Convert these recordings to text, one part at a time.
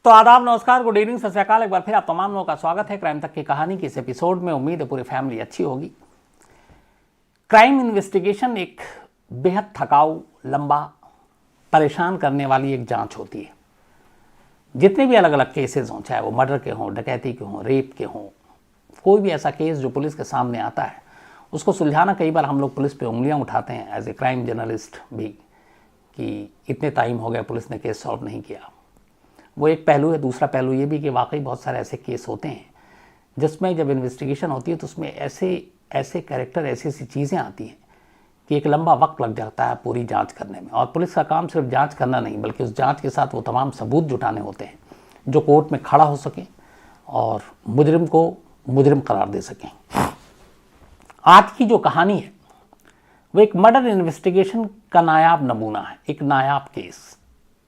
तो आदाब, नमस्कार, गुड इवनिंग, सत श्री अकाल। एक बार फिर आप तमाम लोगों का स्वागत है क्राइम तक की कहानी की इस एपिसोड में। उम्मीद है पूरी फैमिली अच्छी होगी। क्राइम इन्वेस्टिगेशन एक बेहद थकाऊ, लंबा, परेशान करने वाली एक जांच होती है। जितने भी अलग अलग केसेस हों, चाहे वो मर्डर के हों, डकैती के हों, रेप के हों, कोई भी ऐसा केस जो पुलिस के सामने आता है उसको सुलझाना, कई बार हम लोग पुलिस पे उंगलियां उठाते हैं एज ए क्राइम जर्नलिस्ट भी, कि इतने टाइम हो गए पुलिस ने केस सॉल्व नहीं किया। वो एक पहलू है। दूसरा पहलू ये भी कि वाकई बहुत सारे ऐसे केस होते हैं जिसमें जब इन्वेस्टिगेशन होती है तो उसमें ऐसे कैरेक्टर, ऐसी ऐसी चीज़ें आती हैं कि एक लंबा वक्त लग जाता है पूरी जांच करने में। और पुलिस का काम सिर्फ जांच करना नहीं, बल्कि उस जांच के साथ वो तमाम सबूत जुटाने होते हैं जो कोर्ट में खड़ा हो सके और मुजरिम को मुजरिम करार दे सकें। आज की जो कहानी है वो एक मर्डर इन्वेस्टिगेशन का नायाब नमूना है, एक नायाब केस।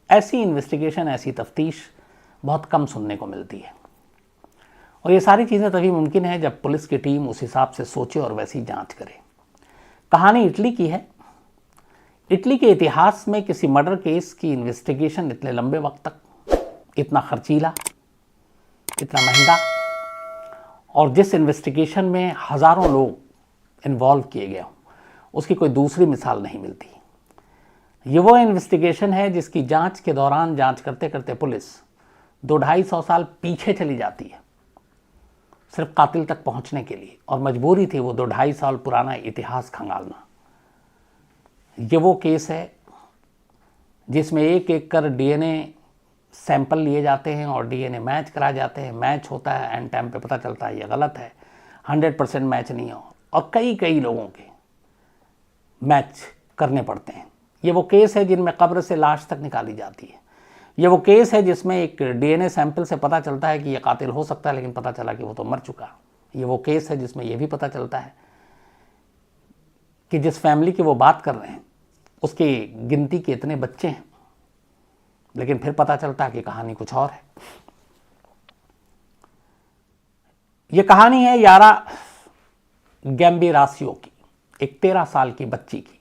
ऐसी इन्वेस्टिगेशन, ऐसी तफ्तीश बहुत कम सुनने को मिलती है। और ये सारी चीज़ें तभी मुमकिन है जब पुलिस की टीम उस हिसाब से सोचे और वैसी जांच करे। कहानी इटली की है। इटली के इतिहास में किसी मर्डर केस की इन्वेस्टिगेशन इतने लंबे वक्त तक, इतना खर्चीला, इतना महंगा, और जिस इन्वेस्टिगेशन में हज़ारों लोग इन्वॉल्व किए गए हों, उसकी कोई दूसरी मिसाल नहीं मिलती। ये वो इन्वेस्टिगेशन है जिसकी जांच के दौरान जांच करते करते पुलिस 200-250 साल पीछे चली जाती है सिर्फ कातिल तक पहुंचने के लिए, और मजबूरी थी वो 2-250 साल पुराना इतिहास खंगालना। ये वो केस है जिसमें एक एक कर डीएनए सैंपल लिए जाते हैं और डीएनए मैच कराए जाते हैं। मैच होता है, एंड टाइम पे पता चलता है ये गलत है, 100% मैच नहीं हो, और कई कई लोगों के मैच करने पड़ते हैं। ये वो केस है जिनमें कब्र से लाश तक निकाली जाती है। ये वो केस है जिसमें एक डीएनए सैंपल से पता चलता है कि ये कातिल हो सकता है, लेकिन पता चला कि वो तो मर चुका। ये वो केस है जिसमें ये भी पता चलता है कि जिस फैमिली की वो बात कर रहे हैं उसकी गिनती के इतने बच्चे हैं, लेकिन फिर पता चलता है कि कहानी कुछ और है। ये कहानी है यारा गैम्बिरासियो की, एक 13 साल की बच्ची की।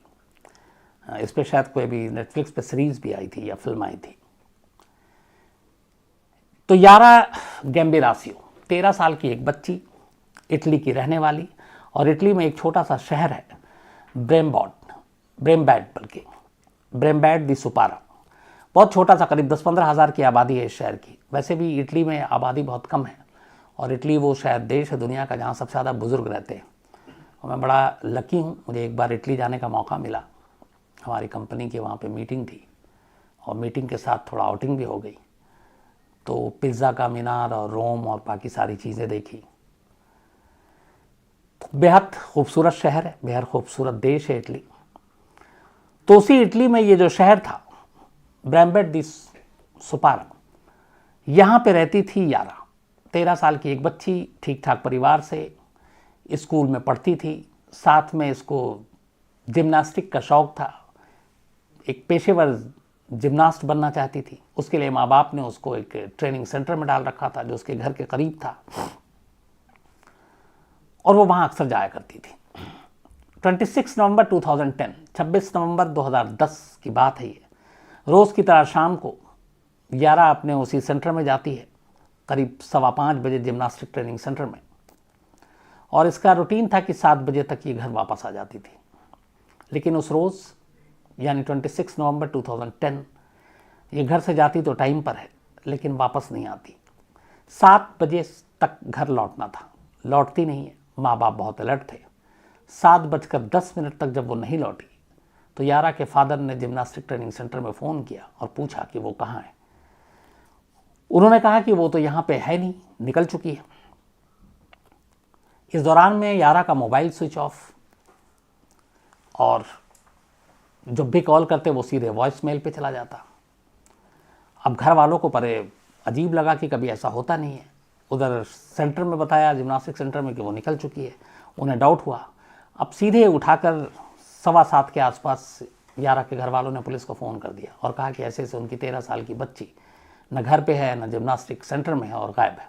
इस पर शायद कोई भी नेटफ्लिक्स पे सीरीज भी आई थी या फिल्म आई थी। तो यारा गैम्बिरासियो 13 साल की एक बच्ची, इटली की रहने वाली, और इटली में एक छोटा सा शहर है ब्रेम्बैड दी सुपारा। बहुत छोटा सा, करीब 10-15 हज़ार की आबादी है इस शहर की। वैसे भी इटली में आबादी बहुत कम है, और इटली वो शायद देश है दुनिया का जहाँ सबसे ज़्यादा बुजुर्ग रहते हैं। और मैं बड़ा लकी हूँ, मुझे एक बार इटली जाने का मौका मिला। हमारी कंपनी की वहाँ पे मीटिंग थी, और मीटिंग के साथ थोड़ा आउटिंग भी हो गई। तो पिज़्ज़ा का मीनार और रोम और बाकी सारी चीज़ें देखी। बेहद खूबसूरत शहर है, बेहद खूबसूरत देश है इटली। तो उसी इटली में ये जो शहर था, ब्रेम्बेड दी सुपारा, यहाँ पे रहती थी यारा, 13 साल की एक बच्ची, ठीक ठाक परिवार से, स्कूल में पढ़ती थी। साथ में इसको जिम्नास्टिक का शौक़ था, एक पेशेवर जिम्नास्ट बनना चाहती थी। उसके लिए माँ बाप ने उसको एक ट्रेनिंग सेंटर में डाल रखा था जो उसके घर के करीब था, और वो वहाँ अक्सर जाया करती थी। 26 नवंबर 2010, 26 नवंबर 2010 की बात है ये। रोज़ की तरह शाम को यारा अपने उसी सेंटर में जाती है, करीब 5:15 बजे, जिम्नास्टिक ट्रेनिंग सेंटर में। और इसका रूटीन था कि 7 बजे तक ये घर वापस आ जाती थी। लेकिन उस रोज़, यानी 26 नवंबर 2010, ये घर से जाती तो टाइम पर है, लेकिन वापस नहीं आती। 7 बजे तक घर लौटना था, लौटती नहीं है। माँ बाप बहुत अलर्ट थे। 7:10 तक जब वो नहीं लौटी तो यारा के फादर ने जिम्नास्टिक ट्रेनिंग सेंटर में फ़ोन किया और पूछा कि वो कहाँ है। उन्होंने कहा कि वो तो यहाँ पे है नहीं, निकल चुकी है। इस दौरान में यारा का मोबाइल स्विच ऑफ, और जब भी कॉल करते वो सीधे वॉइस मेल पे चला जाता। अब घर वालों को परे अजीब लगा कि कभी ऐसा होता नहीं है। उधर सेंटर में बताया, जिम्नास्टिक सेंटर में, कि वो निकल चुकी है। उन्हें डाउट हुआ। अब सीधे उठाकर 7:15 के आसपास यारा के घर वालों ने पुलिस को फ़ोन कर दिया और कहा कि ऐसे ऐसे उनकी 13 साल की बच्ची न घर पे है, न जिम्नास्टिक सेंटर में है, और गायब है।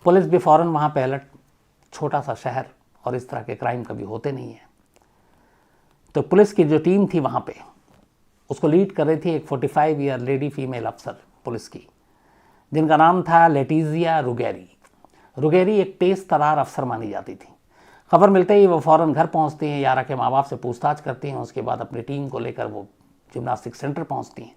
पुलिस भी फ़ौरन वहाँ पे अलर्ट। छोटा सा शहर, और इस तरह के क्राइम कभी होते नहीं हैं। तो पुलिस की जो टीम थी वहाँ पे, उसको लीड कर रही थी एक 45 ईयर लेडी फीमेल अफसर पुलिस की, जिनका नाम था लेटिजिया रुगेरी। रुगेरी एक तेज तरार अफसर मानी जाती थी। खबर मिलते ही वो फौरन घर पहुंचती हैं, यारा के माँ बाप से पूछताछ करती हैं। उसके बाद अपनी टीम को लेकर वो जिम्नास्टिक सेंटर पहुंचती हैं।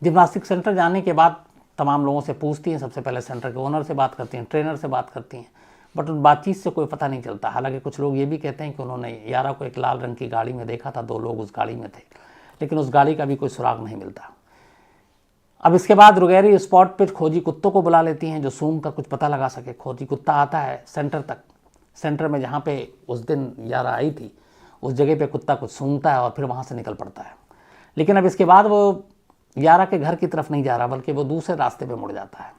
जिम्नास्टिक सेंटर जाने के बाद तमाम लोगों से पूछती हैं। सबसे पहले सेंटर के ओनर से बात करती हैं, ट्रेनर से बात करती हैं, बट उन बातचीत से कोई पता नहीं चलता। हालांकि कुछ लोग ये भी कहते हैं कि उन्होंने यारा को एक लाल रंग की गाड़ी में देखा था, 2 लोग उस गाड़ी में थे, लेकिन उस गाड़ी का भी कोई सुराग नहीं मिलता। अब इसके बाद रुगेरी स्पॉट पे खोजी कुत्तों को बुला लेती हैं जो सूंघ कर कुछ पता लगा सके। खोजी कुत्ता आता है सेंटर तक। सेंटर में जहाँ पे उस दिन यारा आई थी उस जगह पे कुत्ता कुछ सूंघता है और फिर वहाँ से निकल पड़ता है। लेकिन अब इसके बाद वो यारा के घर की तरफ नहीं जा रहा, बल्कि वो दूसरे रास्ते पे मुड़ जाता है।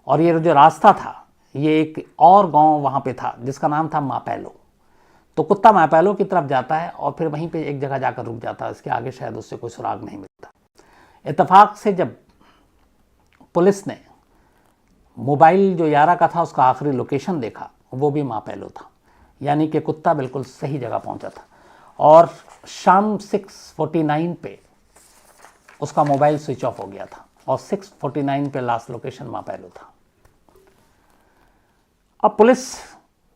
और ये जो रास्ता था ये एक और गांव वहाँ पे था जिसका नाम था मापेलो। तो कुत्ता मापेलो की तरफ जाता है और फिर वहीं पे एक जगह जाकर रुक जाता है। इसके आगे शायद उससे कोई सुराग नहीं मिलता। इत्तेफाक से जब पुलिस ने मोबाइल जो यारा का था उसका आखिरी लोकेशन देखा, वो भी मापेलो था, यानी कि कुत्ता बिल्कुल सही जगह पहुंचा था। और शाम 6:49 पे उसका मोबाइल स्विच ऑफ हो गया था और 6:49 पे लास्ट लोकेशन मापेलो था। अब पुलिस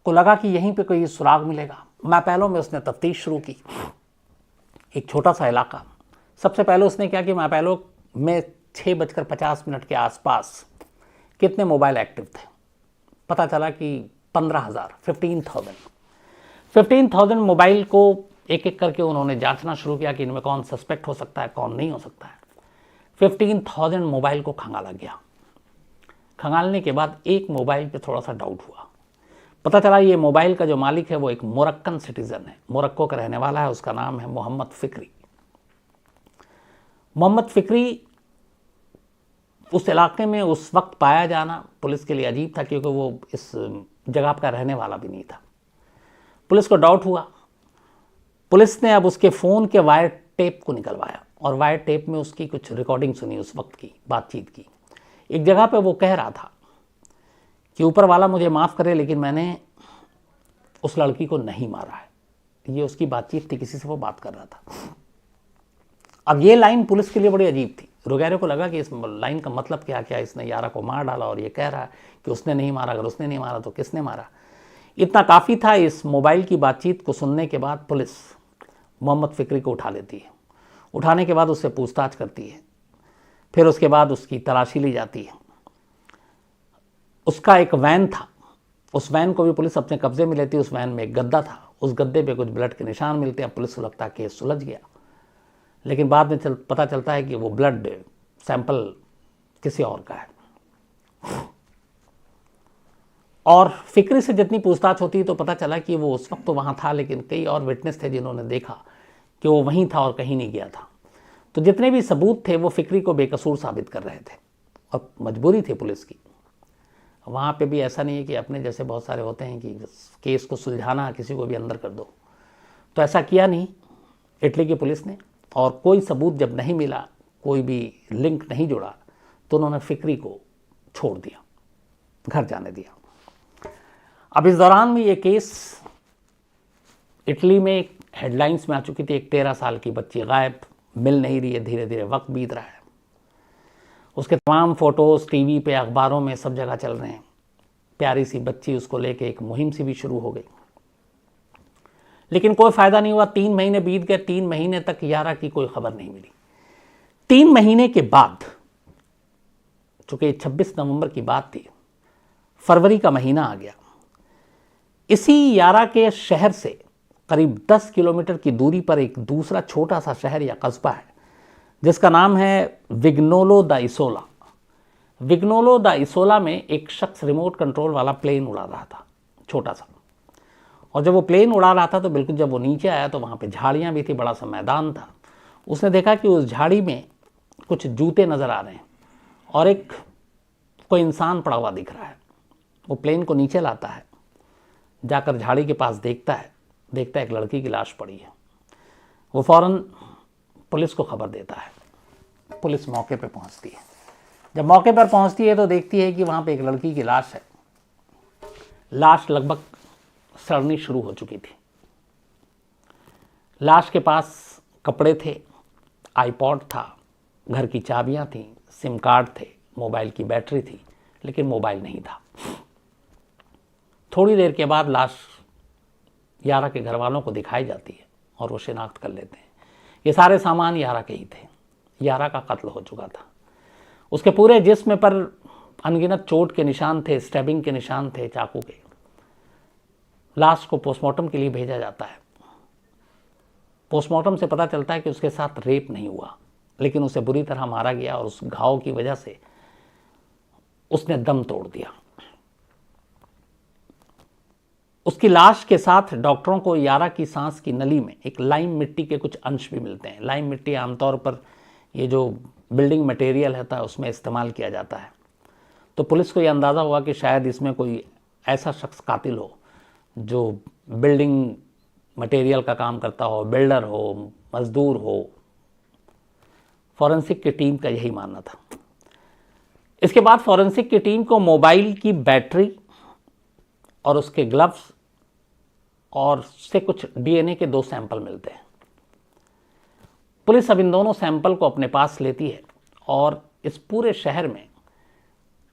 को लगा कि यहीं पे कोई सुराग मिलेगा। मापेलो में उसने तफ्तीश शुरू की। एक छोटा सा इलाका। सबसे पहले उसने क्या कि मापेलो में 6:50 के आसपास कितने मोबाइल एक्टिव थे। पता चला कि 15,000 मोबाइल को एक एक करके उन्होंने जांचना शुरू किया कि इनमें कौन सस्पेक्ट हो सकता है, कौन नहीं हो सकता है। 15,000 मोबाइल को खंगाला गया। खंगालने के बाद एक मोबाइल पे थोड़ा सा डाउट हुआ। पता चला ये मोबाइल का जो मालिक है वो एक मोरक्कन सिटीजन है, मोरक्को का रहने वाला है। उसका नाम है मोहम्मद फ़िक्री। मोहम्मद फ़िक्री उस इलाके में उस वक्त पाया जाना पुलिस के लिए अजीब था, क्योंकि वो इस जगह का रहने वाला भी नहीं था। पुलिस को डाउट हुआ। पुलिस ने अब उसके फ़ोन के वायर टेप को निकलवाया और वायर टेप में उसकी कुछ रिकॉर्डिंग सुनी, उस वक्त की बातचीत की। एक जगह पे वो कह रहा था कि ऊपर वाला मुझे माफ़ करे लेकिन मैंने उस लड़की को नहीं मारा है। ये उसकी बातचीत थी, किसी से वो बात कर रहा था। अब ये लाइन पुलिस के लिए बड़ी अजीब थी। रुगेरी को लगा कि इस लाइन का मतलब क्या, इसने यारा को मार डाला और ये कह रहा है कि उसने नहीं मारा। अगर उसने नहीं मारा तो किसने मारा। इतना काफ़ी था। इस मोबाइल की बातचीत को सुनने के बाद पुलिस मोहम्मद फ़िक्री को उठा लेती है। उठाने के बाद उससे पूछताछ करती है। फिर उसके बाद उसकी तलाशी ली जाती है। उसका एक वैन था, उस वैन को भी पुलिस अपने कब्जे में लेती है। उस वैन में एक गद्दा था, उस गद्दे पे कुछ ब्लड के निशान मिलते हैं। पुलिस को लगता है केस सुलझ गया, लेकिन बाद में पता चलता है कि वो ब्लड सैंपल किसी और का है। और फ़िक्री से जितनी पूछताछ होती है तो पता चला कि वो उस वक्त तो वहाँ था, लेकिन कई और विटनेस थे जिन्होंने देखा कि वो वहीं था और कहीं नहीं गया था। तो जितने भी सबूत थे वो फ़िक्री को बेकसूर साबित कर रहे थे और मजबूरी थी पुलिस की। वहाँ पे भी ऐसा नहीं है कि अपने जैसे बहुत सारे होते हैं कि केस को सुलझाना, किसी को भी अंदर कर दो। तो ऐसा किया नहीं इटली की पुलिस ने। और कोई सबूत जब नहीं मिला, कोई भी लिंक नहीं जुड़ा, तो उन्होंने फ़िक्री को छोड़ दिया, घर जाने दिया। अब इस दौरान में ये केस इटली में हेडलाइंस में आ चुकी थी। एक 13 साल की बच्ची गायब, मिल नहीं रही है। धीरे धीरे वक्त बीत रहा है। उसके तमाम फ़ोटोज़ टीवी पे, अखबारों में, सब जगह चल रहे हैं। प्यारी सी बच्ची, उसको लेके एक मुहिम सी भी शुरू हो गई, लेकिन कोई फ़ायदा नहीं हुआ। 3 महीने बीत गए। 3 महीने तक यारा की कोई खबर नहीं मिली। 3 महीने के बाद, चूँकि 26 नवंबर की बात थी, फरवरी का महीना आ गया। इसी यारा के शहर से करीब 10 किलोमीटर की दूरी पर एक दूसरा छोटा सा शहर या कस्बा है जिसका नाम है विग्नोलो द इसोला। विग्नोलो द इसोला में एक शख्स रिमोट कंट्रोल वाला प्लेन उड़ा रहा था, छोटा सा। और जब वो प्लेन उड़ा रहा था तो बिल्कुल जब वो नीचे आया तो वहाँ पे झाड़ियाँ भी थी, बड़ा सा मैदान था। उसने देखा कि उस झाड़ी में कुछ जूते नज़र आ रहे हैं और एक कोई इंसान पड़ा हुआ दिख रहा है। वो प्लेन को नीचे लाता है, जाकर झाड़ी के पास देखता है एक लड़की की लाश पड़ी है। वो फ़ौरन पुलिस को खबर देता है। पुलिस मौके पे पहुंचती है। जब मौके पर पहुंचती है तो देखती है कि वहाँ पे एक लड़की की लाश है। लाश लगभग सड़नी शुरू हो चुकी थी। लाश के पास कपड़े थे, आईपॉड था, घर की चाबियाँ थीं, सिम कार्ड थे, मोबाइल की बैटरी थी, लेकिन मोबाइल नहीं था। थोड़ी देर के बाद लाश यारा के घर वालों को दिखाई जाती है और वो शिनाख्त कर लेते हैं। ये सारे सामान यारा के ही थे। यारा का कत्ल हो चुका था। उसके पूरे जिस्म पर अनगिनत चोट के निशान थे, स्टैबिंग के निशान थे, चाकू के। लाश को पोस्टमार्टम के लिए भेजा जाता है। पोस्टमार्टम से पता चलता है कि उसके साथ रेप नहीं हुआ, लेकिन उसे बुरी तरह मारा गया और उस घाव की वजह से उसने दम तोड़ दिया। उसकी लाश के साथ डॉक्टरों को यारा की सांस की नली में एक लाइम मिट्टी के कुछ अंश भी मिलते हैं। लाइम मिट्टी आमतौर पर ये जो बिल्डिंग मटेरियल होता है उसमें इस्तेमाल किया जाता है। तो पुलिस को यह अंदाज़ा हुआ कि शायद इसमें कोई ऐसा शख्स कातिल हो जो बिल्डिंग मटेरियल का काम करता हो, बिल्डर हो, मजदूर हो। फॉरेंसिक की टीम का यही मानना था। इसके बाद फॉरेंसिक की टीम को मोबाइल की बैटरी और उसके ग्लव्स और से कुछ डीएनए के 2 सैंपल मिलते हैं। पुलिस अब इन दोनों सैंपल को अपने पास लेती है और इस पूरे शहर में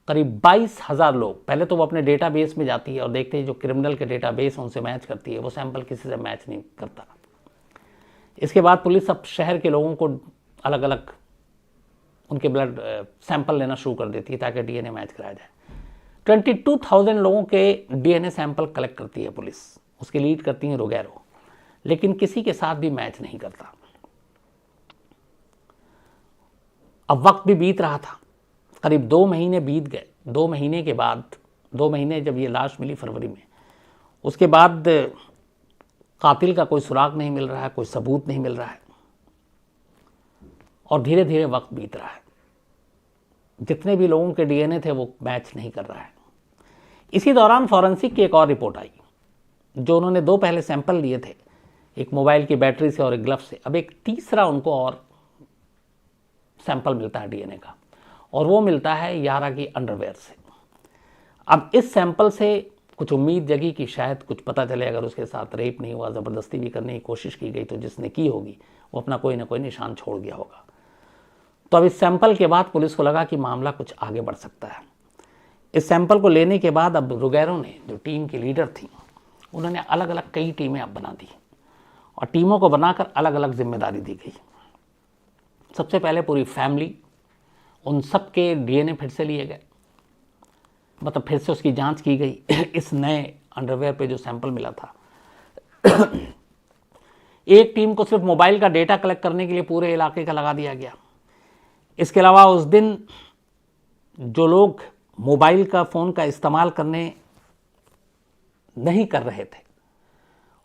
करीब 22,000 लोग, पहले तो वो अपने डेटाबेस में जाती है और देखते हैं जो क्रिमिनल के डेटाबेस उनसे मैच करती है, वो सैंपल किसी से मैच नहीं करता। इसके बाद पुलिस अब शहर के लोगों को अलग अलग उनके ब्लड सैंपल लेना शुरू कर देती है ताकि डीएनए मैच कराया जाए। 22,000 लोगों के डीएनए सैंपल कलेक्ट करती है पुलिस। उसकी लीड करती हैं रुगैरो, लेकिन किसी के साथ भी मैच नहीं करता। अब वक्त भी बीत रहा था। करीब 2 महीने बीत गए। 2 महीने के बाद, 2 महीने जब ये लाश मिली फरवरी में, उसके बाद कातिल का कोई सुराग नहीं मिल रहा है, कोई सबूत नहीं मिल रहा है और धीरे धीरे वक्त बीत रहा है। जितने भी लोगों के डीएनए थे वो मैच नहीं कर रहा है। इसी दौरान फॉरेंसिक की एक और रिपोर्ट आई। जो उन्होंने 2 पहले सैंपल लिए थे, एक मोबाइल की बैटरी से और एक ग्लव से, अब एक तीसरा उनको और सैंपल मिलता है डीएनए का, और वो मिलता है यारा की अंडरवेयर से। अब इस सैंपल से कुछ उम्मीद जगी कि शायद कुछ पता चले। अगर उसके साथ रेप नहीं हुआ, ज़बरदस्ती भी करने की कोशिश की गई, तो जिसने की होगी वो अपना कोई ना कोई निशान छोड़ गया होगा। तो अब इस सैंपल के बाद पुलिस को लगा कि मामला कुछ आगे बढ़ सकता है। इस सैंपल को लेने के बाद अब रुगैरो ने, जो टीम की लीडर थी, उन्होंने अलग अलग कई टीमें अब बना दी और टीमों को बनाकर अलग अलग जिम्मेदारी दी गई। सबसे पहले पूरी फैमिली, उन सब के डीएनए फिर से लिए गए, मतलब फिर से उसकी जांच की गई इस नए अंडरवेयर पे जो सैंपल मिला था। एक टीम को सिर्फ मोबाइल का डेटा कलेक्ट करने के लिए पूरे इलाके का लगा दिया गया। इसके अलावा उस दिन जो लोग मोबाइल का फ़ोन का इस्तेमाल करने नहीं कर रहे थे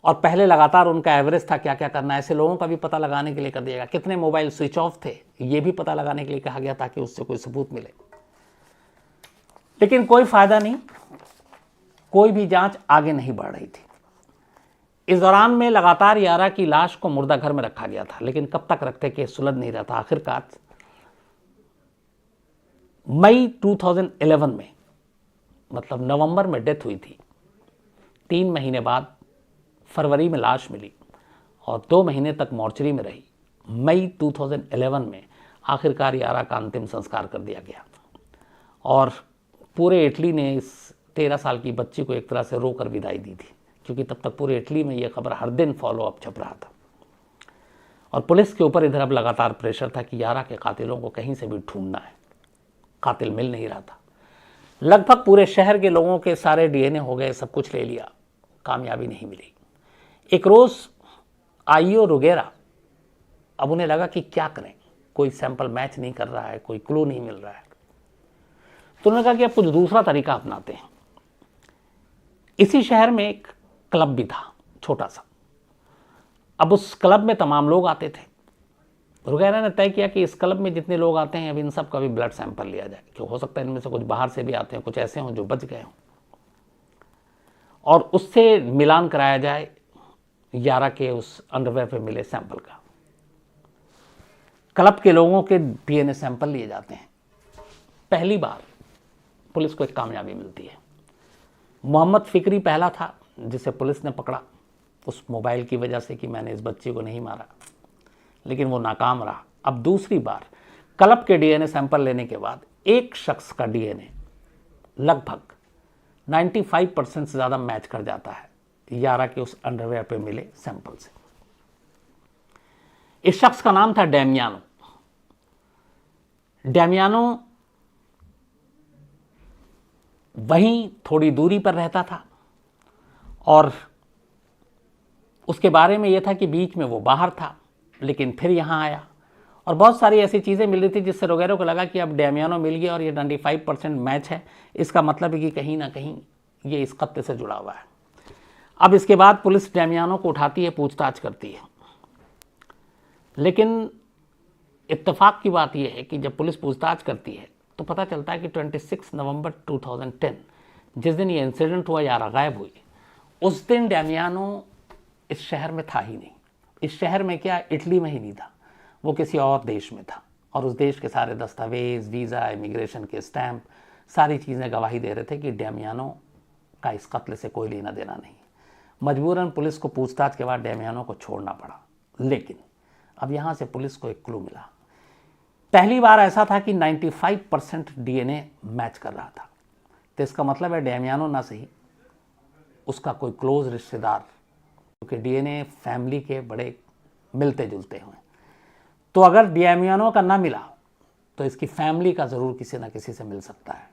और पहले लगातार उनका एवरेज था क्या क्या करना, ऐसे लोगों का भी पता लगाने के लिए कर दिया गया। कितने मोबाइल स्विच ऑफ थे ये भी पता लगाने के लिए कहा गया ताकि उससे कोई सबूत मिले। लेकिन कोई फायदा नहीं, कोई भी जांच आगे नहीं बढ़ रही थी। इस दौरान में लगातार यारा की लाश को मुर्दा घर में रखा गया था, लेकिन कब तक रखते केस सुलझ नहीं रहा था। आखिरकार मई 2011 में, मतलब नवंबर में डेथ हुई थी। 3 महीने बाद फरवरी में लाश मिली और 2 महीने तक मॉर्चरी में रही। मई 2011 में आखिरकार यारा का अंतिम संस्कार कर दिया गया और पूरे इटली ने इस 13 साल की बच्ची को एक तरह से रोकर विदाई दी थी, क्योंकि तब तक पूरे इटली में यह खबर हर दिन फॉलो अप छप रहा था और पुलिस के ऊपर इधर अब लगातार प्रेशर था कि यारा के कातिलों को कहीं से भी ढूंढना है। कातिल मिल नहीं रहा था। लगभग पूरे शहर के लोगों के सारे डीएनए हो गए, सब कुछ ले लिया, कामयाबी नहीं मिली। एक रोज़ आईओ रुगेरा, अब उन्हें लगा कि क्या करें, कोई सैंपल मैच नहीं कर रहा है, कोई क्लू नहीं मिल रहा है। तो उन्होंने कहा कि अब कुछ दूसरा तरीका अपनाते हैं। इसी शहर में एक क्लब भी था, छोटा सा। अब उस क्लब में तमाम लोग आते थे। रुगेरा ने तय किया कि इस क्लब में जितने लोग आते हैं अब इन सब का भी ब्लड सैंपल लिया जाए, क्यों हो सकता है इनमें से कुछ बाहर से भी आते हैं, कुछ ऐसे हों जो बच गए हों, और उससे मिलान कराया जाए यारा के उस अंडरवेयर पे मिले सैंपल का। क्लब के लोगों के डीएनए सैंपल लिए जाते हैं। पहली बार पुलिस को एक कामयाबी मिलती है। मोहम्मद फिक्री पहला था जिसे पुलिस ने पकड़ा उस मोबाइल की वजह से कि मैंने इस बच्ची को नहीं मारा, लेकिन वो नाकाम रहा। अब दूसरी बार क्लब के डीएनए सैंपल लेने के बाद एक शख्स का डीएनए लगभग 95% से ज़्यादा मैच कर जाता है यारा के उस अंडरवेयर पे मिले सैंपल से। इस शख्स का नाम था डेमियानो। डेमियानो वहीं थोड़ी दूरी पर रहता था और उसके बारे में यह था कि बीच में वो बाहर था लेकिन फिर यहाँ आया और बहुत सारी ऐसी चीज़ें मिल रही थी जिससे रोगेरो को लगा कि अब डेमियानो मिल गया और ये 95% मैच है, इसका मतलब है कि कहीं ना कहीं ये इस कत्ल से जुड़ा हुआ है। अब इसके बाद पुलिस डेमियानो को उठाती है, पूछताछ करती है, लेकिन इत्तेफाक की बात यह है कि जब पुलिस पूछताछ करती है तो पता चलता है कि 26 नवंबर 2010 जिस दिन ये इंसिडेंट हुआ, यारा गायब हुई, उस दिन डेमियानो इस शहर में था ही नहीं। इस शहर में क्या, इटली में ही नहीं था, वो किसी और देश में था और उस देश के सारे दस्तावेज, वीज़ा, इमिग्रेशन के स्टैंप, सारी चीज़ें गवाही दे रहे थे कि डेमियानो का इस कत्ल से कोई लेना देना नहीं। मजबूरन पुलिस को पूछताछ के बाद डेमियानो को छोड़ना पड़ा, लेकिन अब यहाँ से पुलिस को एक क्लू मिला। पहली बार ऐसा था कि 95% डीएनए मैच कर रहा था, तो इसका मतलब है डेमियानो ना सही, उसका कोई क्लोज रिश्तेदार, क्योंकि डीएनए फैमिली के बड़े मिलते जुलते हुए, तो अगर डेमियानो का ना मिला तो इसकी फैमिली का ज़रूर किसी ना किसी से मिल सकता है।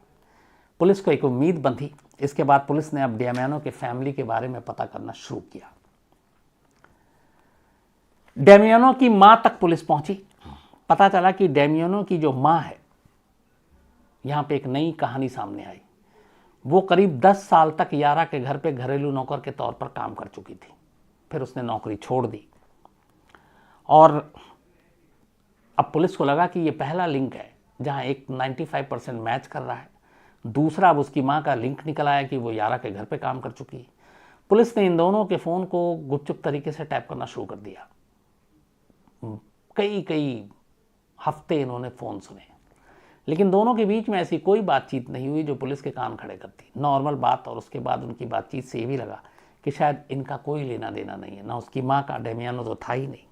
पुलिस को एक उम्मीद बंधी। इसके बाद पुलिस ने अब डेमियानो के फैमिली के बारे में पता करना शुरू किया। डेमियानो की मां तक पुलिस पहुंची। पता चला कि डेमियानो की जो मां है, यहां पे एक नई कहानी सामने आई। वो करीब 10 साल तक यारा के घर पे घरेलू नौकर के तौर पर काम कर चुकी थी, फिर उसने नौकरी छोड़ दी और अब पुलिस को लगा कि ये पहला लिंक है जहां एक 95% मैच कर रहा है, दूसरा अब उसकी मां का लिंक निकल आया कि वो यारा के घर पे काम कर चुकी है। पुलिस ने इन दोनों के फ़ोन को गुपचुप तरीके से टैप करना शुरू कर दिया। कई हफ्ते इन्होंने फ़ोन सुने, लेकिन दोनों के बीच में ऐसी कोई बातचीत नहीं हुई जो पुलिस के कान खड़े करती। नॉर्मल बात, और उसके बाद उनकी बातचीत से ये भी लगा कि शायद इनका कोई लेना देना नहीं है, ना उसकी मां का, डेमियानो तो था ही नहीं।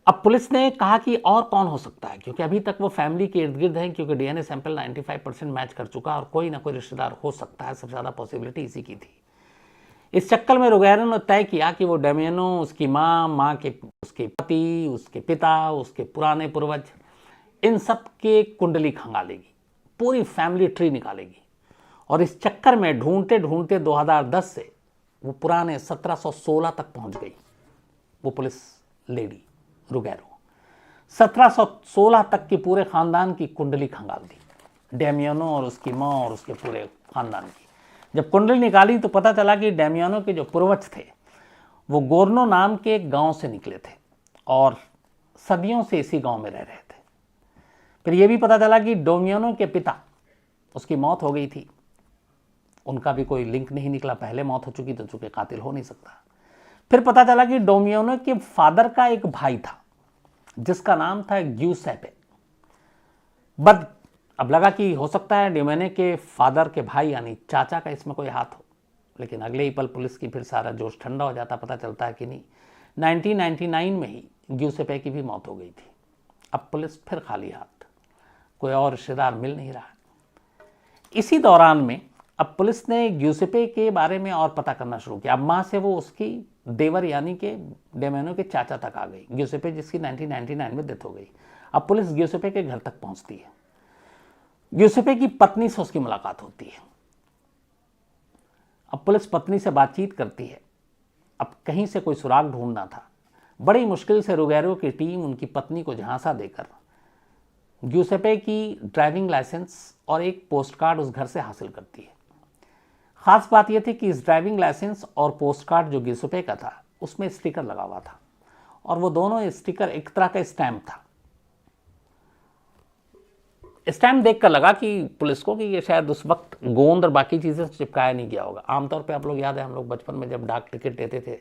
अब पुलिस ने कहा कि और कौन हो सकता है, क्योंकि अभी तक वो फैमिली के इर्द गिर्द है, क्योंकि डीएनए सैंपल 95% मैच कर चुका और कोई ना कोई रिश्तेदार हो सकता है, सबसे ज़्यादा पॉसिबिलिटी इसी की थी। इस चक्कर में रोगेरो ने तय किया कि वो डेमियानो, उसकी माँ के उसके पति, उसके पिता, उसके पुराने पूर्वज, इन सब के कुंडली खंगालेगी, पूरी फैमिली ट्री निकालेगी और इस चक्कर में ढूंढते ढूंढते 2010 से वो पुराने 1716 तक पहुंच गई। वो पुलिस लेडी रोगेरो 1716 तक की पूरे खानदान की कुंडली खंगाल दी, डेमियानो और उसकी माँ और उसके पूरे खानदान की। जब कुंडली निकाली तो पता चला कि डेमियानो के जो पूर्वज थे वो गोर्नो नाम के एक गांव से निकले थे और सदियों से इसी गांव में रह रहे थे। फिर यह भी पता चला कि डेमियानो के पिता, उसकी मौत हो गई थी, उनका भी कोई लिंक नहीं निकला, पहले मौत हो चुकी तो चूंकि कातिल हो नहीं सकता। फिर पता चला कि डेमियानो के फादर का एक भाई था जिसका नाम था ग्यूसेपे। बट अब लगा कि हो सकता है डेमियानो के फादर के भाई यानी चाचा का इसमें कोई हाथ हो, लेकिन अगले ही पल पुलिस की फिर सारा जोश ठंडा हो जाता। पता चलता है कि नहीं, 1999 में ही ग्यूसेपे की भी मौत हो गई थी। अब पुलिस फिर खाली हाथ, कोई और रिश्तेदार मिल नहीं रहा। इसी दौरान में अब पुलिस ने ग्यूसेपे के बारे में और पता करना शुरू किया। अब माँ से वो उसकी देवर यानी कि डेमियानो के चाचा तक आ गई, ग्यूसेपे जिसकी 1999 में डेथ हो गई। अब पुलिस ग्यूसेपे के घर तक पहुंचती है। ग्यूसेपे की पत्नी से उसकी मुलाकात होती है। अब पुलिस पत्नी से बातचीत करती है। अब कहीं से कोई सुराग ढूंढना था। बड़ी मुश्किल से रोगेरो की टीम उनकी पत्नी को झांसा देकर ग्यूसेपे की ड्राइविंग लाइसेंस और एक पोस्ट कार्ड उस घर से हासिल करती है। खास बात यह थी कि इस ड्राइविंग लाइसेंस और पोस्ट कार्ड जो ग्यूसेपे का था उसमें स्टिकर लगा हुआ था और वो दोनों स्टिकर एक तरह का स्टैम्प था। स्टैम्प देखकर लगा कि पुलिस को कि ये शायद उस वक्त गोंद और बाकी चीज़ें चिपकाया नहीं गया होगा। आमतौर पे आप लोग याद है, हम लोग बचपन में जब डाक टिकट देते थे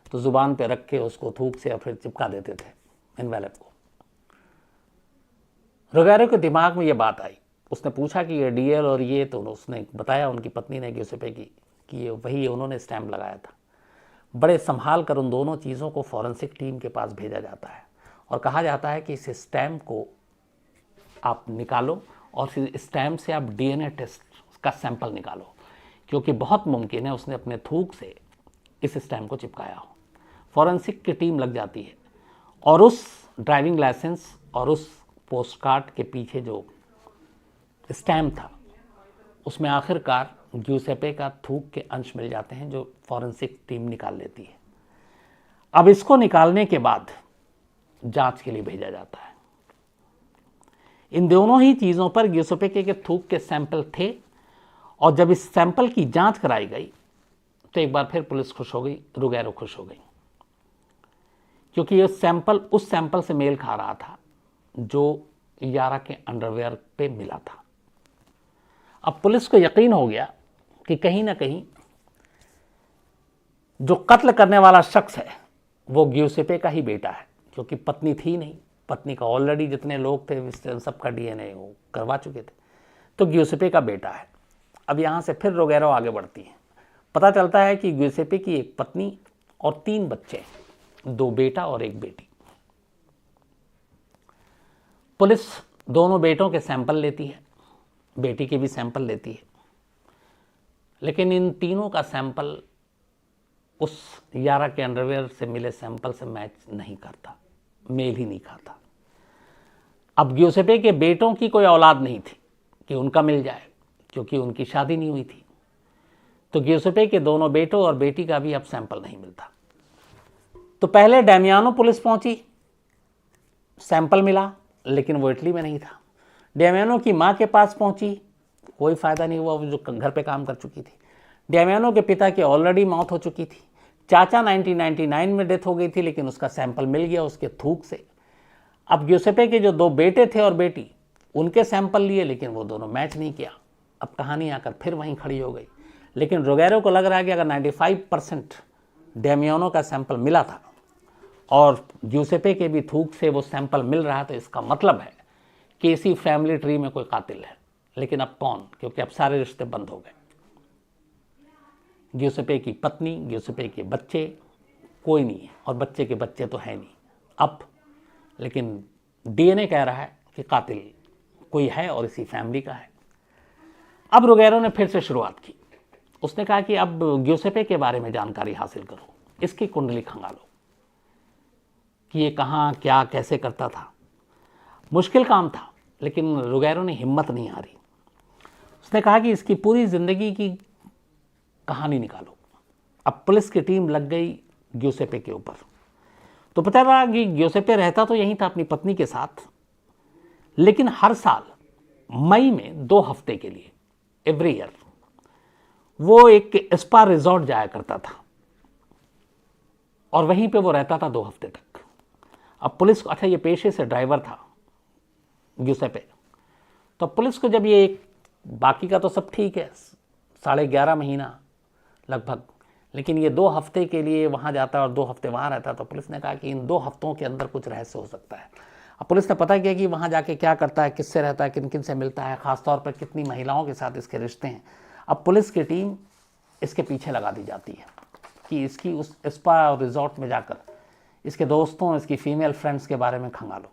तो जुबान पे रख के उसको थूक से या फिर चिपका देते थे एनवेलप को। रोगेरो के दिमाग में ये बात आई। उसने पूछा कि ये डीएल और ये, तो उसने बताया उनकी पत्नी ने ग्यूसेपे की कि ये वही उन्होंने स्टैम्प लगाया था। बड़े संभाल कर उन दोनों चीज़ों को फॉरेंसिक टीम के पास भेजा जाता है और कहा जाता है कि इस स्टैम्प को आप निकालो और इस स्टैम्प से आप डीएनए टेस्ट का सैंपल निकालो, क्योंकि बहुत मुमकिन है उसने अपने थूक से इस स्टैम्प को चिपकाया हो। फॉरेंसिक की टीम लग जाती है और उस ड्राइविंग लाइसेंस और उस पोस्ट कार्ड के पीछे जो स्टैम्प था उसमें आखिरकार ग्यूसेपे का थूक के अंश मिल जाते हैं, जो फॉरेंसिक टीम निकाल लेती है। अब इसको निकालने के बाद जांच के लिए भेजा जाता है। इन दोनों ही चीज़ों पर ग्यूसेपे के थूक के सैंपल थे और जब इस सैंपल की जांच कराई गई तो एक बार फिर पुलिस खुश हो गई, रुगैरो खुश हो गई, क्योंकि ये सैंपल उस सैंपल से मेल खा रहा था जो यारा के अंडरवेयर पे मिला था। अब पुलिस को यकीन हो गया कि कहीं ना कहीं जो कत्ल करने वाला शख्स है वो ग्यूसेपे का ही बेटा है, क्योंकि पत्नी थी नहीं, पत्नी का ऑलरेडी जितने लोग थे सबका डीएनए वो करवा चुके थे, तो ग्यूसेपे का बेटा है। अब यहाँ से फिर रोगेरो आगे बढ़ती है। पता चलता है कि ग्यूसेपे की एक पत्नी और 3 बच्चे, 2 बेटा और 1 बेटी। पुलिस दोनों बेटों के सैंपल लेती है, बेटी के भी सैंपल लेती है, लेकिन इन तीनों का सैंपल उस यारा के अंडरवेयर से मिले सैंपल से मैच नहीं करता, मेल ही नहीं खाता। अब ग्यूसेपे के बेटों की कोई औलाद नहीं थी कि उनका मिल जाए, क्योंकि उनकी शादी नहीं हुई थी, तो ग्यूसेपे के दोनों बेटों और बेटी का भी अब सैंपल नहीं मिलता। तो पहले डेमियानो पुलिस पहुंची, सैंपल मिला, लेकिन वो इटली में नहीं था। डेमियानो की मां के पास पहुंची, कोई फायदा नहीं हुआ, वो जो घर पे काम कर चुकी थी। डेमियानो के पिता की ऑलरेडी मौत हो चुकी थी। चाचा 1999 में डेथ हो गई थी, लेकिन उसका सैंपल मिल गया उसके थूक से। अब ग्यूसेपे के जो 2 बेटे थे और बेटी, उनके सैंपल लिए, लेकिन वो दोनों मैच नहीं किया। अब कहानी आकर फिर वहीं खड़ी हो गई। लेकिन रोगेरो को लग रहा है कि अगर 95% डेमियानो का सैंपल मिला था और ग्यूसेपे के भी थूक से वो सैंपल मिल रहा है, तो इसका मतलब है कि इसी फैमिली ट्री में कोई कातिल है। लेकिन अब कौन, क्योंकि अब सारे रिश्ते बंद हो गए। ग्यूसेपे की पत्नी, ग्यूसेपे के बच्चे, कोई नहीं है, और बच्चे के बच्चे तो है नहीं अब। लेकिन डीएनए कह रहा है कि कातिल कोई है और इसी फैमिली का है। अब रोगेरो ने फिर से शुरुआत की। उसने कहा कि अब ग्यूसेपे के बारे में जानकारी हासिल करो, इसकी कुंडली खंगालो कि ये कहाँ क्या कैसे करता था। मुश्किल काम था, लेकिन रोगेरो ने हिम्मत नहीं हारी। उसने कहा कि इसकी पूरी जिंदगी की कहानी निकालो। अब पुलिस की टीम लग गई ग्यूसेपे के ऊपर। तो पता लगा कि ग्यूसेपे रहता तो यहीं था अपनी पत्नी के साथ, लेकिन हर साल मई में 2 हफ्ते के लिए, एवरी ईयर, वो एक स्पा रिजॉर्ट जाया करता था और वहीं पे वो रहता था 2 हफ्ते तक। अब पुलिस को, अच्छा ये पेशे से ड्राइवर था ग्यूसेपे, तो पुलिस को जब ये बाकी का तो सब ठीक है, 11.5 महीना लगभग, लेकिन ये 2 हफ्ते के लिए वहाँ जाता और 2 हफ्ते वहाँ रहता, तो पुलिस ने कहा कि इन 2 हफ्तों के अंदर कुछ रहस्य हो सकता है। अब पुलिस ने पता किया कि वहाँ जाके क्या करता है, किससे रहता है, किन किन से मिलता है, ख़ासतौर पर कितनी महिलाओं के साथ इसके रिश्ते हैं। अब पुलिस की टीम इसके पीछे लगा दी जाती है कि इसकी उस स्पा रिजॉर्ट में जाकर इसके दोस्तों, इसकी फीमेल फ्रेंड्स के बारे में खंगालो।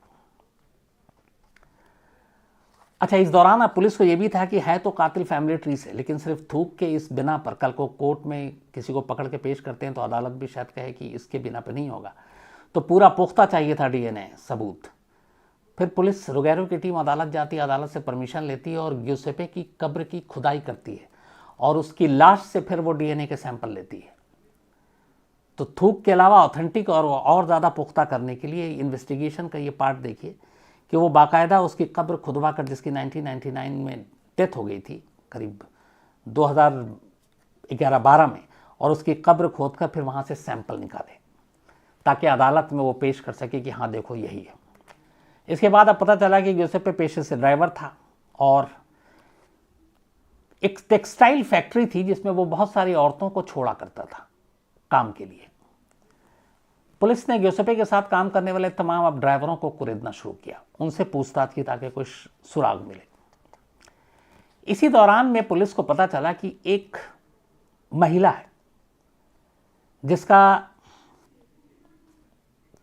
अच्छा, इस दौरान अब पुलिस को यह भी था कि है तो कातिल फैमिली ट्री से, लेकिन सिर्फ थूक के इस बिना पर कल को कोर्ट में किसी को पकड़ के पेश करते हैं तो अदालत भी शायद कहे कि इसके बिना पे नहीं होगा, तो पूरा पुख्ता चाहिए था डीएनए सबूत। फिर पुलिस, रोगेरो की टीम अदालत जाती है, अदालत से परमिशन लेती है और ग्यूसेपे की कब्र की खुदाई करती है और उसकी लाश से फिर वो डीएनए के सैंपल लेती है। तो थूक के अलावा ऑथेंटिक और ज़्यादा पुख्ता करने के लिए इन्वेस्टिगेशन का ये पार्ट देखिए कि वो बाकायदा उसकी कब्र खुदवा कर, जिसकी 1999 में डेथ हो गई थी करीब 2011-12 में, और उसकी कब्र खोद कर फिर वहाँ से सैंपल निकाले ताकि अदालत में वो पेश कर सके कि हाँ देखो यही है। इसके बाद अब पता चला कि ग्यूसेपे पेशे से ड्राइवर था और एक टेक्सटाइल फैक्ट्री थी जिसमें वो बहुत सारी औरतों को छोड़ा करता था काम के लिए। पुलिस ने ग्यूसेपे के साथ काम करने वाले तमाम अब ड्राइवरों को कुरेदना शुरू किया, उनसे पूछताछ की ताकि कुछ सुराग मिले। इसी दौरान में पुलिस को पता चला कि एक महिला है जिसका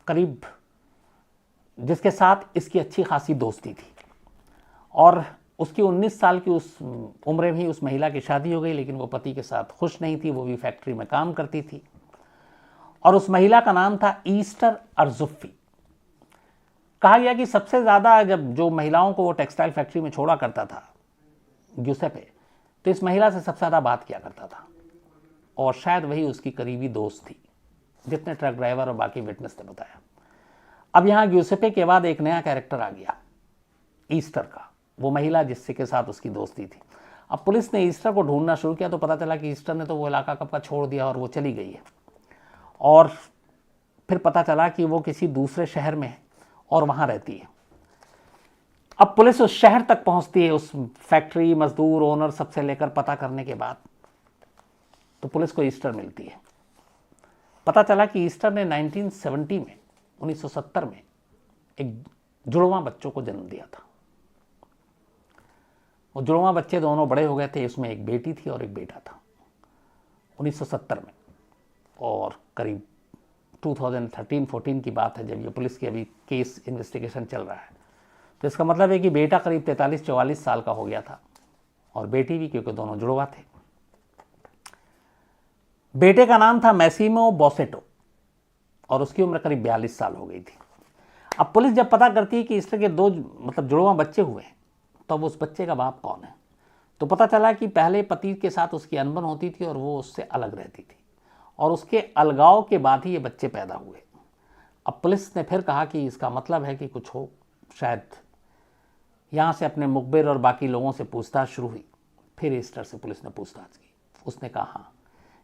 करीब जिसके साथ इसकी अच्छी खासी दोस्ती थी, और उसकी 19 साल की उस उम्र में ही उस महिला की शादी हो गई, लेकिन वो पति के साथ खुश नहीं थी, वो भी फैक्ट्री में काम करती थी, और उस महिला का नाम था ईस्टर अर्जुफ्फी। कहा गया कि सबसे ज़्यादा जब जो महिलाओं को वो टेक्सटाइल फैक्ट्री में छोड़ा करता था ग्यूसेपे, तो इस महिला से सबसे ज़्यादा बात किया करता था, और शायद वही उसकी करीबी दोस्त थी, जितने ट्रक ड्राइवर और बाकी विटनेस ने बताया। अब यहाँ ग्यूसेपे के बाद एक नया कैरेक्टर आ गया, ईस्टर का, वो महिला जिससे के साथ उसकी दोस्ती थी। अब पुलिस ने ईस्टर को ढूंढना शुरू किया तो पता चला कि ईस्टर ने तो वो इलाका कब का छोड़ दिया और वो चली गई है, और फिर पता चला कि वो किसी दूसरे शहर में है और वहाँ रहती है। अब पुलिस उस शहर तक पहुँचती है, उस फैक्ट्री, मजदूर, ओनर सबसे लेकर पता करने के बाद तो पुलिस को ईस्टर मिलती है। पता चला कि ईस्टर ने 1970 में एक जुड़वां बच्चों को जन्म दिया था। वो जुड़वां बच्चे दोनों बड़े हो गए थे, उसमें एक बेटी थी और एक बेटा था 1970 में, और करीब 2013-14 की बात है जब ये पुलिस की अभी केस इन्वेस्टिगेशन चल रहा है। तो इसका मतलब है कि बेटा करीब 43-44 साल का हो गया था, और बेटी भी, क्योंकि दोनों जुड़वा थे। बेटे का नाम था मैसिमो बॉसेटो और उसकी उम्र करीब 42 साल हो गई थी। अब पुलिस जब पता करती है कि इस तरह के दो जुड़वा बच्चे हुए हैं, तब उस बच्चे का बाप कौन है, तो पता चला कि पहले पति के साथ उसकी अनबन होती थी और वो उससे अलग रहती थी, और उसके अलगाव के बाद ही ये बच्चे पैदा हुए। अब पुलिस ने फिर कहा कि इसका मतलब है कि कुछ हो, शायद यहाँ से अपने मुखबिर और बाकी लोगों से पूछताछ शुरू हुई। फिर ईस्टर से पुलिस ने पूछताछ की, उसने कहा हाँ,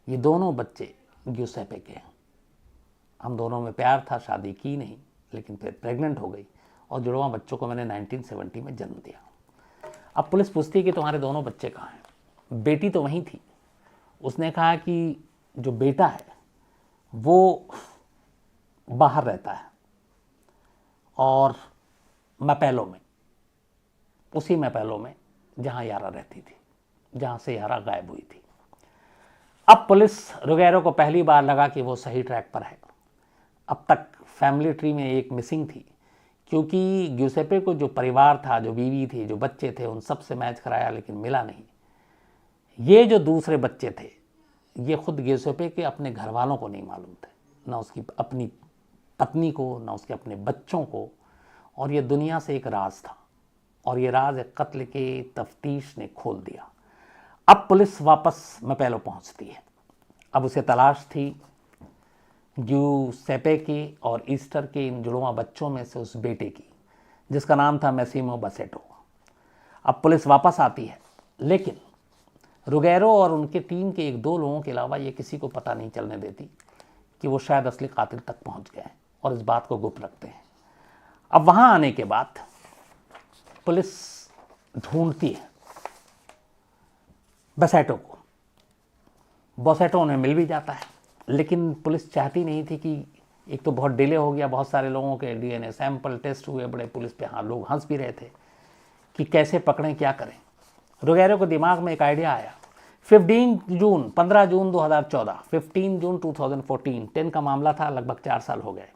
ये दोनों बच्चे ग्यूसेपे के हैं, हम दोनों में प्यार था, शादी की नहीं, लेकिन फिर प्रेग्नेंट हो गई और जुड़वा बच्चों को मैंने 1970 में जन्म दिया। अब पुलिस पूछती है कि तुम्हारे दोनों बच्चे कहाँ हैं। बेटी तो वहीं थी। उसने कहा कि जो बेटा है वो बाहर रहता है, और मैपेलो में, उसी मैपेलो में जहाँ यारा रहती थी, जहाँ से यारा गायब हुई थी। अब पुलिस रुगेरो को पहली बार लगा कि वो सही ट्रैक पर है। अब तक फैमिली ट्री में एक मिसिंग थी, क्योंकि ग्यूसेपे को जो परिवार था, जो बीवी थी, जो बच्चे थे, उन सब से मैच कराया लेकिन मिला नहीं। ये जो दूसरे बच्चे थे, ये खुद ग्यूसेपे के अपने घर वालों को नहीं मालूम थे, ना उसकी अपनी पत्नी को, ना उसके अपने बच्चों को, और ये दुनिया से एक राज था, और ये राज एक कत्ल के तफ्तीश ने खोल दिया। अब पुलिस वापस मैपेलो पहुंचती है। अब उसे तलाश थी ग्यूसेपे की और ईस्टर के इन जुड़वा बच्चों में से उस बेटे की, जिसका नाम था मैसिमो बसेटो। अब पुलिस वापस आती है, लेकिन रुगेरो और उनके टीम के 1-2 लोगों के अलावा ये किसी को पता नहीं चलने देती कि वो शायद असली कातिल तक पहुंच गए हैं, और इस बात को गुप्त रखते हैं। अब वहां आने के बाद पुलिस ढूंढती है बसेटो को। बसेटो उन्हें मिल भी जाता है, लेकिन पुलिस चाहती नहीं थी कि, एक तो बहुत डिले हो गया, बहुत सारे लोगों के डीएनए सैंपल टेस्ट हुए, बड़े पुलिस पे हाँ लोग हंस भी रहे थे कि कैसे पकड़ें, क्या करें। रुगेरो को दिमाग में एक आइडिया आया। 15 जून 2014, 15 जून 2014, 10 का मामला था, लगभग 4 साल हो गए।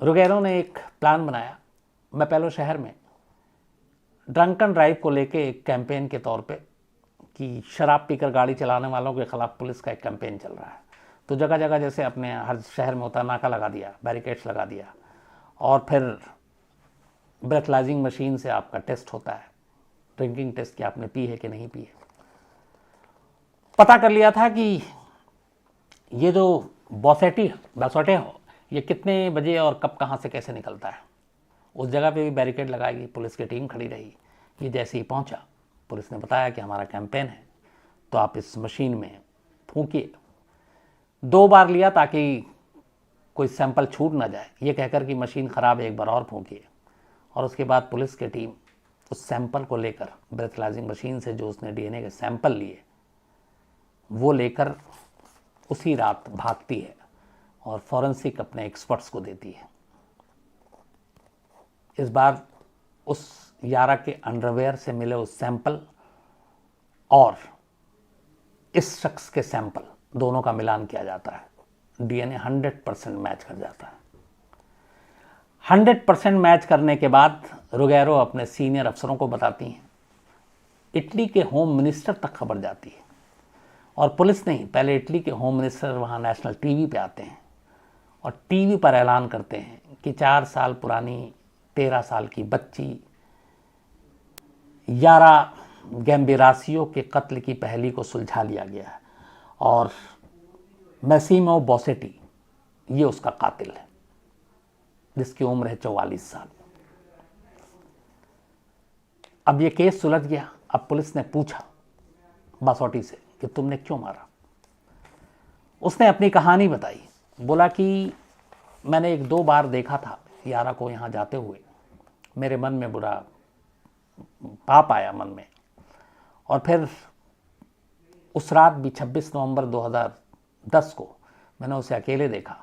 रुगेरो ने एक प्लान बनाया मैपेलो शहर में ड्रंकन ड्राइव को लेके एक कैंपेन के तौर पे, कि शराब पीकर गाड़ी चलाने वालों के खिलाफ पुलिस का एक कैंपेन चल रहा है। तो जगह जगह जैसे अपने हर शहर में होता, नाका लगा दिया, बैरिकेड्स लगा दिया, और फिर ब्रेथलाइजिंग मशीन से आपका टेस्ट होता है, ड्रिंकिंग टेस्ट, कि आपने पी है कि नहीं पी है। पता कर लिया था कि ये जो बसोटे हो, ये कितने बजे और कब कहाँ से कैसे निकलता है। उस जगह पे भी बैरिकेड लगाई, पुलिस की टीम खड़ी रही। ये जैसे ही पहुंचा, पुलिस ने बताया कि हमारा कैंपेन है, तो आप इस मशीन में फूंकिए। 2 बार लिया ताकि कोई सैंपल छूट ना जाए, ये कहकर कि मशीन ख़राब है, एक बार और फूंकिए। और उसके बाद पुलिस की टीम उस सैंपल को लेकर, ब्रेथलाइजिंग मशीन से जो उसने डीएनए के सैंपल लिए, वो लेकर उसी रात भागती है और फॉरेंसिक अपने एक्सपर्ट्स को देती है। इस बार उस यारा के अंडरवेयर से मिले उस सैंपल और इस शख्स के सैंपल, दोनों का मिलान किया जाता है। डीएनए 100% मैच कर जाता है। 100% मैच करने के बाद रुगैरो अपने सीनियर अफसरों को बताती हैं। इटली के होम मिनिस्टर तक खबर जाती है, और पुलिस नहीं, पहले इटली के होम मिनिस्टर वहाँ नेशनल टीवी पे आते हैं और टीवी पर ऐलान करते हैं कि 4 साल पुरानी 13 साल की बच्ची यारा गैम्बिरासियो के कत्ल की पहेली को सुलझा लिया गया है और मैसिमो बॉसेटी ये उसका कातिल है, जिसकी उम्र है 44 साल। अब ये केस सुलझ गया। अब पुलिस ने पूछा बासोटी से कि तुमने क्यों मारा। उसने अपनी कहानी बताई। बोला कि मैंने 1-2 बार देखा था यारा को यहाँ जाते हुए, मेरे मन में बुरा पाप आया मन में, और फिर उस रात भी 26 नवंबर 2010 को मैंने उसे अकेले देखा,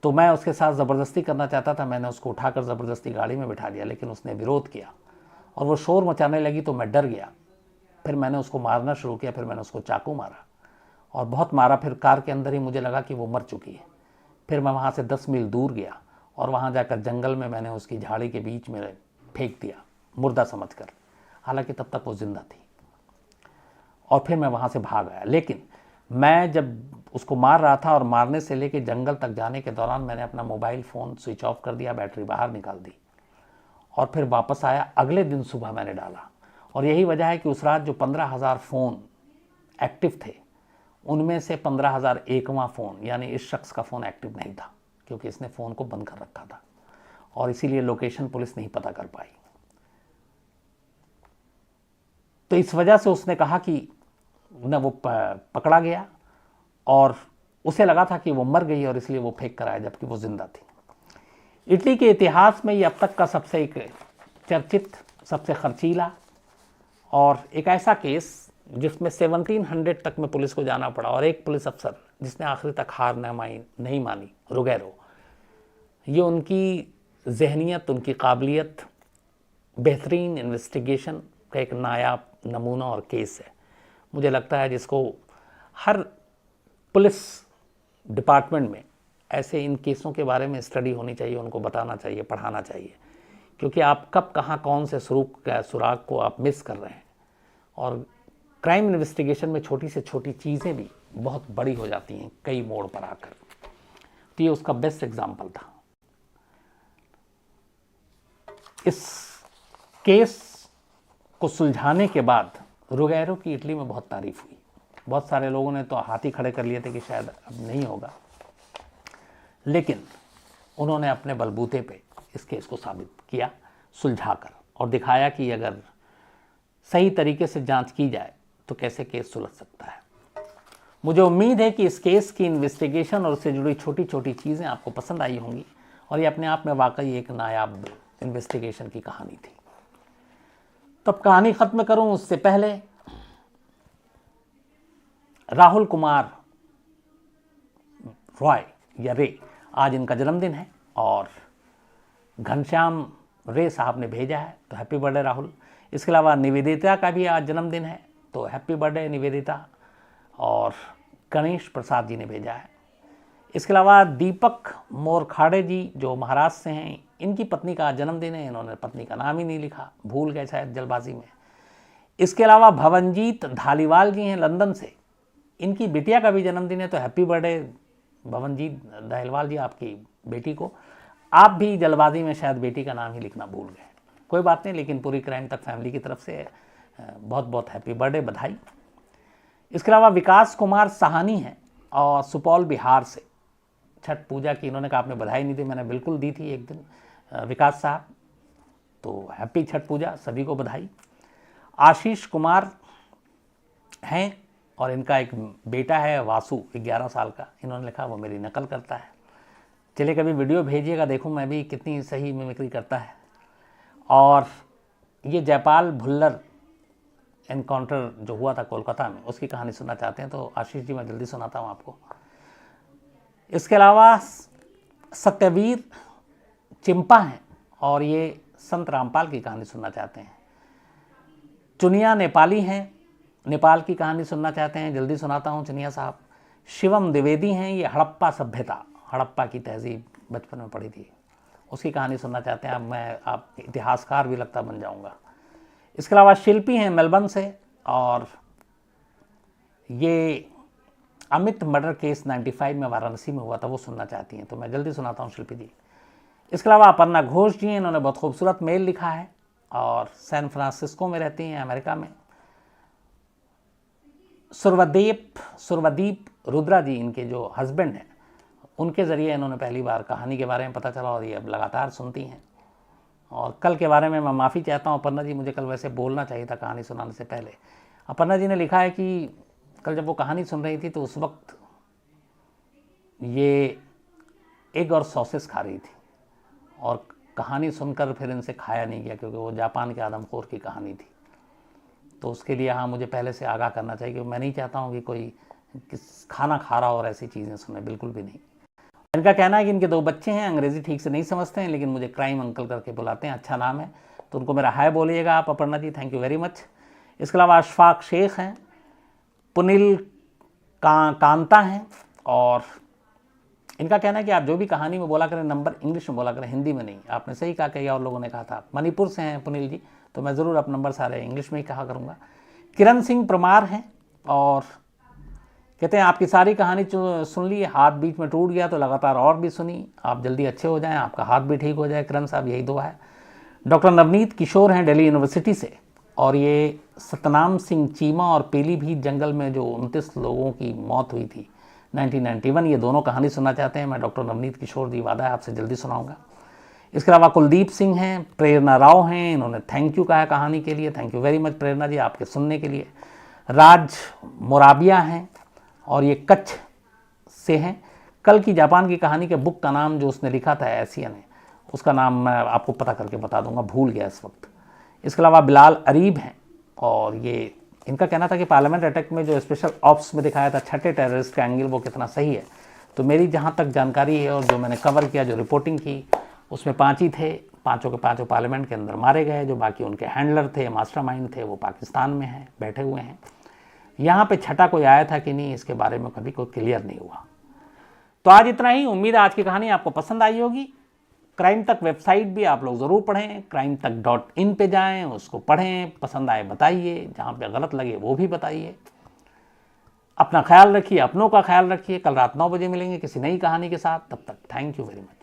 तो मैं उसके साथ ज़बरदस्ती करना चाहता था। मैंने उसको उठाकर ज़बरदस्ती गाड़ी में बिठा दिया, लेकिन उसने विरोध किया और वो शोर मचाने लगी तो मैं डर गया। फिर मैंने उसको मारना शुरू किया। फिर मैंने उसको चाकू मारा और बहुत मारा। फिर कार के अंदर ही मुझे लगा कि वो मर चुकी है। फिर मैं वहाँ से 10 मील दूर गया और वहाँ जाकर जंगल में मैंने उसकी झाड़ी के बीच में फेंक दिया, मुर्दा समझकर। हालांकि तब तक वो जिंदा थी। और फिर मैं वहाँ से भाग आया। लेकिन मैं जब उसको मार रहा था और मारने से लेके जंगल तक जाने के दौरान मैंने अपना मोबाइल फ़ोन स्विच ऑफ कर दिया, बैटरी बाहर निकाल दी और फिर वापस आया। अगले दिन सुबह मैंने डाला, और यही वजह है कि उस रात जो 15,000 फ़ोन एक्टिव थे उनमें से 15,001वां फ़ोन यानी इस शख्स का फ़ोन एक्टिव नहीं था, क्योंकि इसने फ़ोन को बंद कर रखा था और इसीलिए लोकेशन पुलिस नहीं पता कर पाई। तो इस वजह से उसने कहा कि न वो पकड़ा गया और उसे लगा था कि वो मर गई और इसलिए वो फेंक कर आया, जबकि वो जिंदा थी। इटली के इतिहास में ये अब तक का सबसे एक चर्चित, सबसे खर्चीला और एक ऐसा केस जिसमें 1700 तक में पुलिस को जाना पड़ा, और एक पुलिस अफसर जिसने आखिरी तक हार नहीं मानी, रुगैरो। ये उनकी जहनियत, उनकी काबिलियत, बेहतरीन इन्वेस्टिगेशन का एक नायाब नमूना और केस है। मुझे लगता है जिसको हर पुलिस डिपार्टमेंट में ऐसे इन केसों के बारे में स्टडी होनी चाहिए, उनको बताना चाहिए, पढ़ाना चाहिए, क्योंकि आप कब कहाँ कौन से सुराग को आप मिस कर रहे हैं। और क्राइम इन्वेस्टिगेशन में छोटी से छोटी चीज़ें भी बहुत बड़ी हो जाती हैं कई मोड़ पर आकर। तो ये उसका बेस्ट एग्जाम्पल था। इस केस को सुलझाने के बाद रुगैरो की इटली में बहुत तारीफ हुई। बहुत सारे लोगों ने तो हाथ ही खड़े कर लिए थे कि शायद अब नहीं होगा, लेकिन उन्होंने अपने बलबूते पे इस केस को साबित किया, सुलझाकर, और दिखाया कि अगर सही तरीके से जांच की जाए तो कैसे केस सुलझ सकता है। मुझे उम्मीद है कि इस केस की इन्वेस्टिगेशन और उससे जुड़ी छोटी छोटी चीज़ें आपको पसंद आई होंगी, और ये अपने आप में वाकई एक नायाब इन्वेस्टिगेशन की कहानी थी। तो अब कहानी ख़त्म करूं उससे पहले राहुल कुमार रॉय या रे, आज इनका जन्मदिन है और घनश्याम रे साहब ने भेजा है, तो हैप्पी बर्थडे राहुल। इसके अलावा निवेदिता का भी आज जन्मदिन है, तो हैप्पी बर्थडे निवेदिता। और गणेश प्रसाद जी ने भेजा है। इसके अलावा दीपक मोरखाड़े जी जो महाराष्ट्र से हैं, इनकी पत्नी का जन्मदिन है। इन्होंने पत्नी का नाम ही नहीं लिखा, भूल गए शायद जल्दबाजी में। इसके अलावा भवनजीत धालीवाल जी हैं लंदन से, इनकी बिटिया का भी जन्मदिन है, तो हैप्पी बर्थडे भवनजीत धालीवाल जी, आपकी बेटी को। आप भी जल्दबाजी में शायद बेटी का नाम ही लिखना भूल गए, कोई बात नहीं, लेकिन पूरी क्राइम तक फैमिली की तरफ से बहुत बहुत हैप्पी बर्थडे, बधाई। इसके अलावा विकास कुमार साहनी हैं और सुपौल बिहार से, छठ पूजा की इन्होंने कहा आपने बधाई नहीं दी, मैंने बिल्कुल दी थी एक दिन विकास साहब, तो हैप्पी छठ पूजा, सभी को बधाई। आशीष कुमार हैं और इनका एक बेटा है वासु, 11 साल का। इन्होंने लिखा वो मेरी नकल करता है, चलिए कभी वीडियो भेजिएगा, देखूं मैं भी कितनी सही मिमिक्री करता है। और ये जयपाल भुल्लर एनकाउंटर जो हुआ था कोलकाता में, उसकी कहानी सुनना चाहते हैं तो आशीष जी मैं जल्दी सुनाता हूँ आपको। इसके अलावा सत्यवीर चिंपा हैं और ये संत रामपाल की कहानी सुनना चाहते हैं। चुनिया नेपाली हैं, नेपाल की कहानी सुनना चाहते हैं, जल्दी सुनाता हूँ चुनिया साहब। शिवम द्विवेदी हैं, ये हड़प्पा सभ्यता, हड़प्पा की तहजीब बचपन में पढ़ी थी, उसकी कहानी सुनना चाहते हैं आप इतिहासकार भी लगता बन जाऊंगा। इसके अलावा शिल्पी हैं मेलबर्न से, और ये अमित मर्डर केस 95 में वाराणसी में हुआ था, वो सुनना चाहती हैं, तो मैं जल्दी सुनाता हूँ शिल्पी जी। इसके अलावा अपर्णा घोष जी हैं, इन्होंने बहुत खूबसूरत मेल लिखा है और सैन फ्रांसिस्को में रहती हैं, अमेरिका में। सुरवदीप रुद्रा जी, इनके जो हस्बैंड हैं, उनके ज़रिए इन्होंने पहली बार कहानी के बारे में पता चला और ये अब लगातार सुनती हैं। और कल के बारे में मैं माफ़ी चाहता हूँ अपर्णा जी, मुझे कल वैसे बोलना चाहिए था कहानी सुनाने से पहले। अपर्णा जी ने लिखा है कि कल जब वो कहानी सुन रही थी तो उस वक्त ये एग और सॉसेस खा रही थी, और कहानी सुनकर फिर इनसे खाया नहीं गया, क्योंकि वो जापान के आदमखोर की कहानी थी। तो उसके लिए हाँ मुझे पहले से आगाह करना चाहिए, क्योंकि मैं नहीं चाहता हूँ कि कोई खाना खा रहा हो और ऐसी चीज़ें सुने, बिल्कुल भी नहीं। इनका कहना है कि इनके 2 बच्चे हैं, अंग्रेज़ी ठीक से नहीं समझते हैं, लेकिन मुझे क्राइम अंकल करके बुलाते हैं, अच्छा नाम है, तो उनको मेरा हाय बोलिएगा आप Aparna ji, thank you very much. इसके अलावा अशफाक शेख हैं, पुनिल कांता हैं, और इनका कहना है कि आप जो भी कहानी में बोला करें नंबर इंग्लिश में बोला करें, हिंदी में नहीं। आपने सही कहा, कई और लोगों ने कहा था। मणिपुर से हैं पुनिल जी, तो मैं ज़रूर आप नंबर सारे इंग्लिश में ही कहा करूँगा। किरण सिंह परमार हैं, और कहते हैं आपकी सारी कहानी सुन ली, हाथ बीच में टूट गया तो लगातार और भी सुनी, आप जल्दी अच्छे हो जाएं, आपका हाथ भी ठीक हो जाए किरण साहब, यही दुआ है। डॉक्टर नवनीत किशोर हैं दिल्ली यूनिवर्सिटी से, और ये सतनाम सिंह चीमा और पीलीभीत जंगल में जो 29 लोगों की मौत हुई थी 1991, ये दोनों कहानी सुनना चाहते हैं। मैं डॉक्टर नवनीत किशोर जी, वादा है आपसे जल्दी सुनाऊंगा। इसके अलावा कुलदीप सिंह हैं, प्रेरणा राव हैं, इन्होंने थैंक यू कहा है कहानी के लिए, थैंक यू वेरी मच प्रेरणा जी आपके सुनने के लिए। राज मोराबिया हैं, और ये कच्छ से हैं। कल की जापान की कहानी के बुक का नाम जो उसने लिखा था एशियन है, उसका नाम मैं आपको पता करके बता दूंगा, भूल गया इस वक्त। इसके अलावा बिलाल अरीब हैं, और ये इनका कहना था कि पार्लियामेंट अटैक में जो स्पेशल ऑप्स में दिखाया था छठे टेररिस्ट का एंगल, वो कितना सही है। तो मेरी जहाँ तक जानकारी है और जो मैंने कवर किया, जो रिपोर्टिंग की, उसमें 5 ही थे, 5 के 5 पार्लियामेंट के अंदर मारे गए। जो बाकी उनके हैंडलर थे, मास्टरमाइंड थे, वो पाकिस्तान में हैं, बैठे हुए हैं। यहाँ पे छठा कोई आया था कि नहीं, इसके बारे में कभी कोई क्लियर नहीं हुआ। तो आज इतना ही। उम्मीद है आज की कहानी आपको पसंद आई होगी। क्राइम तक वेबसाइट भी आप लोग ज़रूर पढ़ें, crimetक.in पे जाएं, उसको पढ़ें, पसंद आए बताइए, जहाँ पे गलत लगे वो भी बताइए। अपना ख्याल रखिए, अपनों का ख्याल रखिए। कल रात 9 बजे मिलेंगे किसी नई कहानी के साथ, तब तक थैंक यू वेरी मच।